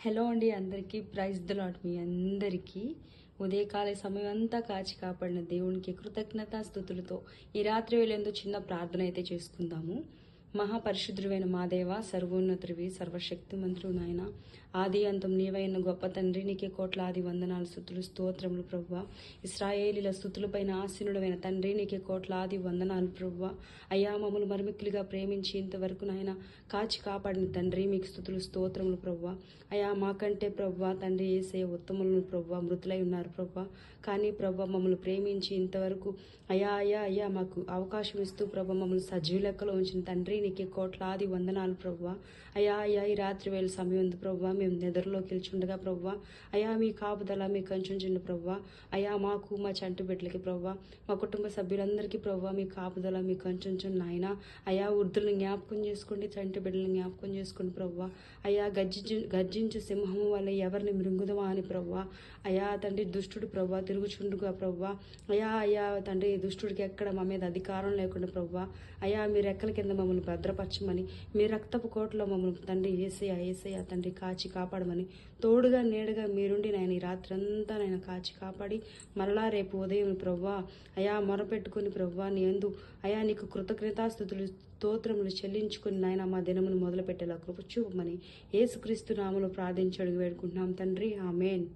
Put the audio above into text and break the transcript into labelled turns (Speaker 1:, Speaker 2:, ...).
Speaker 1: Hello అండి, అందరికీ praise the lord. మీ అందరికీ ఉదయకాల సమయం అంతా కాచి కాపాడిన దేవునికి కృతజ్ఞతా స్తుతులతో ఈ రాత్రి వేళందు చిన్న ప్రార్థన అయితే చేసుకుందాము. మహాపరిశుద్ధుడైన మా దేవ, సర్వోన్నతుడివి, సర్వశక్తి మంత్రుడు నాయన, ఆది అంతం నీవైన గొప్ప తండ్రి, నీకే కోట్లాది వందనాలు, స్తుతులు, స్తోత్రములు ప్రభువా. ఇశ్రాయేలీల స్తుతులపైన ఆసీనుడైన తండ్రి, నీకే కోట్లాది వందనాలు ప్రభువా. అయ్యా, మమ్మల్ని మరిమిక్కులుగా ప్రేమించి ఇంతవరకు నాయన కాచి కాపాడిన తండ్రి, మీకు స్తుతులు, స్తోత్రములు ప్రభువా. అయ్యా, మాకంటే ప్రభువా తండ్రి యేసయ్య ఉత్తములను ప్రభువా మృతులై ఉన్నారు ప్రభువా. కానీ ప్రభువా మమ్మల్ని ప్రేమించి ఇంతవరకు అయ్యా అయ్యా అయ్యా మాకు అవకాశం ఇస్తూ ప్రభా మమ్మల్ని సజీవ లెక్కలో ఉంచిన తండ్రి, నీకే కోట్లాది వందనాలు ప్రభువా. అయ్యా అయ్యా ఈ రాత్రి వేళ సమయం ఉంది ప్రభువా, మేము నిద్రలోకి వెళ్ళుచుండగా ప్రభువా అయ్యా మీ కాపుదల మీ కంచుంచండి ప్రభువా. అయ్యా మాకు మా చంటి బిడ్డలకి ప్రభువా, మా కుటుంబ సభ్యులందరికీ ప్రభువా మీ కాపుదల మీ కంచుంచండి నాయన. అయ్యా వృద్ధులను జ్ఞాపకం చేసుకోండి, చంటి బిడ్డలను జ్ఞాపకం చేసుకోండి ప్రభువా. అయ్యా గర్జించు సింహము వల్ల ఎవరిని మృంగుదమా అని ప్రభువా. అయ్యా తండ్రి దుష్టుడు ప్రభువా తిరుగుచుండుగా ప్రభువా. అయ్యా అయ్యా తండ్రి దుష్టుడికి ఎక్కడ మా మీద అధికారం లేకుండా ప్రభువా. అయ్యా మీ రెక్కల కింద మమ్మల్ని భద్రపరచమని, మీ రక్తపు కోటలో మమ్మల్ని తండ్రి ఏసయ్య తండ్రి కాచి కాపాడమని, తోడుగా నీడగా మీరుండి నాయన ఈ రాత్రి అంతా నాయన కాచి కాపాడి మరలా రేపు ఉదయం ప్రభువా అయా మొరపెట్టుకుని ప్రభువా నీ యందు అయా నీకు కృతజ్ఞతాస్తుతులు స్తోత్రములు చెల్లించుకుని నాయన మా దినమును మొదలుపెట్టేలా కృప చూపమని యేసుక్రీస్తు నామములో ప్రార్థించి అడిగి వేడుకుంటున్నాం తండ్రి, ఆమేన్.